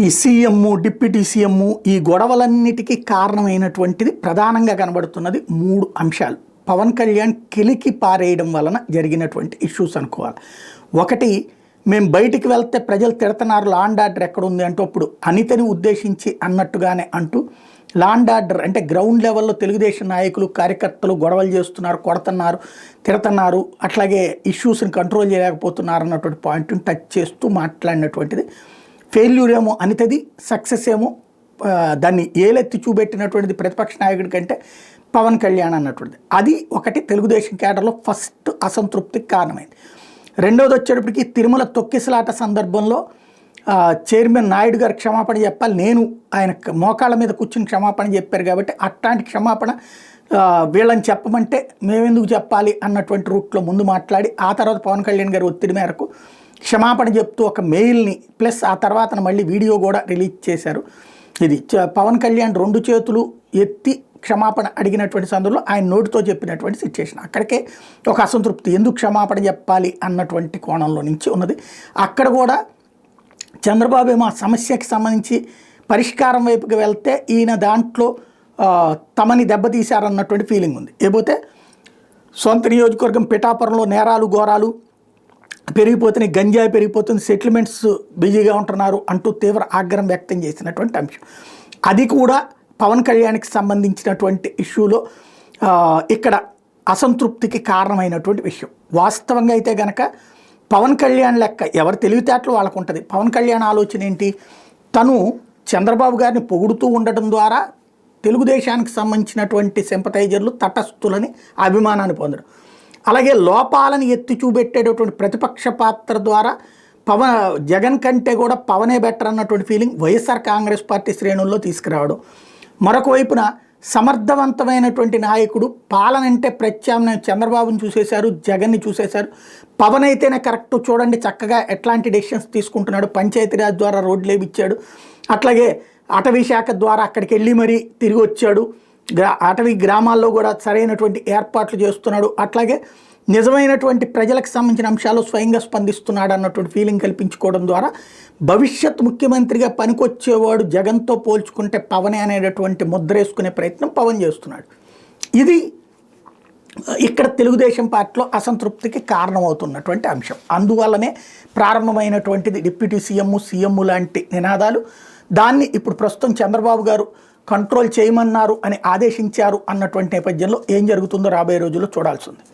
ఈ CM deputy CM ఈ గొడవలన్నిటికీ కారణమైనటువంటిది ప్రధానంగా కనబడుతున్నది మూడు అంశాలు. పవన్ కళ్యాణ్ కెలికి పారేయడం వలన జరిగినటువంటి ఇష్యూస్ అనుకోవాలి. ఒకటి, మేము బయటికి వెళ్తే ప్రజలు తిడుతున్నారు, లా అండ్ ఆర్డర్ ఎక్కడ ఉంది అంటూ అప్పుడు అనితని ఉద్దేశించి అన్నట్టుగానే అంటూ లా అండ్ ఆర్డర్ అంటే గ్రౌండ్ లెవెల్లో తెలుగుదేశం నాయకులు కార్యకర్తలు గొడవలు చేస్తున్నారు, కొడుతున్నారు, తిడుతున్నారు, అట్లాగే ఇష్యూస్ని కంట్రోల్ చేయలేకపోతున్నారు అన్నటువంటి పాయింట్ని టచ్ చేస్తూ మాట్లాడినటువంటిది. ఫెయిల్యూర్ ఏమో అనితది, సక్సెస్ ఏమో దాన్ని ఏలెత్తి చూపెట్టినటువంటిది ప్రతిపక్ష నాయకుడి కంటే పవన్ కళ్యాణ్ అన్నటువంటిది. అది ఒకటి తెలుగుదేశం కేడర్లో ఫస్ట్ అసంతృప్తికి కారణమైంది. రెండవది వచ్చేటప్పటికి తిరుమల తొక్కిసలాట సందర్భంలో చైర్మన్ నాయుడు గారు క్షమాపణ చెప్పాలి, నేను ఆయన మోకాళ్ళ మీద కూర్చుని క్షమాపణ చెప్పారు కాబట్టి అట్లాంటి క్షమాపణ వీళ్ళని చెప్పమంటే మేమెందుకు చెప్పాలి అన్నటువంటి రూట్లో ముందు మాట్లాడి ఆ తర్వాత పవన్ కళ్యాణ్ గారి ఒత్తిడి మేరకు క్షమాపణ చెప్తూ ఒక మెయిల్ని ప్లస్ ఆ తర్వాత మళ్ళీ వీడియో కూడా రిలీజ్ చేశారు. ఇది పవన్ కళ్యాణ్ రెండు చేతులు ఎత్తి క్షమాపణ అడిగినటువంటి సందర్భంలో ఆయన నోటితో చెప్పినటువంటి సిచ్యుయేషన్. అక్కడికే ఒక అసంతృప్తి, ఎందుకు క్షమాపణ చెప్పాలి అన్నటువంటి కోణంలో నుంచి ఉన్నది. అక్కడ కూడా చంద్రబాబు ఏమో ఆ సమస్యకి సంబంధించి పరిష్కారం వైపుకి వెళ్తే ఈయన దాంట్లో తమని దెబ్బతీశారన్నటువంటి ఫీలింగ్ ఉంది. ఏపోతే సొంత నియోజకవర్గం పిఠాపురంలో నేరాలు ఘోరాలు పెరిగిపోతున్నాయి, గంజాయి పెరిగిపోతుంది, సెటిల్మెంట్స్ బిజీగా ఉంటున్నారు అంటూ తీవ్ర ఆగ్రహం వ్యక్తం చేసినటువంటి అంశం. అది కూడా పవన్ కళ్యాణ్కి సంబంధించినటువంటి ఇష్యూలో ఇక్కడ అసంతృప్తికి కారణమైనటువంటి విషయం. వాస్తవంగా అయితే గనక పవన్ కళ్యాణ్ లెక్క ఎవరి తెలివితేటలు వాళ్ళకు ఉంటుంది. పవన్ కళ్యాణ్ ఆలోచన ఏంటి, తను చంద్రబాబు గారిని పొగుడుతూ ఉండటం ద్వారా తెలుగుదేశానికి సంబంధించినటువంటి సింపథైజర్లు తటస్థులని అభిమానాన్ని పొందడం, అలాగే లోపాలను ఎత్తి చూపెట్టేటటువంటి ప్రతిపక్ష పాత్ర ద్వారా జగన్ కంటే కూడా పవనే బెటర్ అన్నటువంటి ఫీలింగ్ వైఎస్ఆర్ కాంగ్రెస్ పార్టీ శ్రేణుల్లో తీసుకురావడం. మరొక వైపున సమర్థవంతమైనటువంటి నాయకుడు, పాలన అంటే ప్రత్యామ్నాయం, చంద్రబాబుని చూసేశారు, జగన్ని చూసేశారు, పవన్ అయితేనే కరెక్ట్, చూడండి చక్కగా ఎట్లాంటి డెసిషన్స్ తీసుకుంటున్నాడు, పంచాయతీరాజ్ ద్వారా రోడ్లు వేయించాడు, అట్లాగే అటవీ శాఖ ద్వారా అక్కడికి వెళ్ళి మరీ తిరిగి వచ్చాడు, అటవీ గ్రామాల్లో కూడా సరైనటువంటి ఏర్పాట్లు చేస్తున్నాడు, అట్లాగే నిజమైనటువంటి ప్రజలకు సంబంధించిన అంశాలు స్వయంగా స్పందిస్తున్నాడు అన్నటువంటి ఫీలింగ్ కల్పించుకోవడం ద్వారా భవిష్యత్ ముఖ్యమంత్రిగా పనికొచ్చేవాడు జగన్తో పోల్చుకుంటే పవనే అనేటటువంటి ముద్ర వేసుకునే ప్రయత్నం పవన్ చేస్తున్నాడు. ఇది ఇక్కడ తెలుగుదేశం పార్టీలో అసంతృప్తికి కారణమవుతున్నటువంటి అంశం. అందువల్లనే ప్రారంభమైనటువంటిది డిప్యూటీ సీఎం లాంటి నినాదాలు. దాన్ని ఇప్పుడు ప్రస్తుతం చంద్రబాబు గారు కంట్రోల్ చేయమన్నారు అని ఆదేశించారు అన్నటువంటి నేపథ్యంలో ఏం జరుగుతుందో రాబోయే రోజుల్లో చూడాల్సి ఉంది.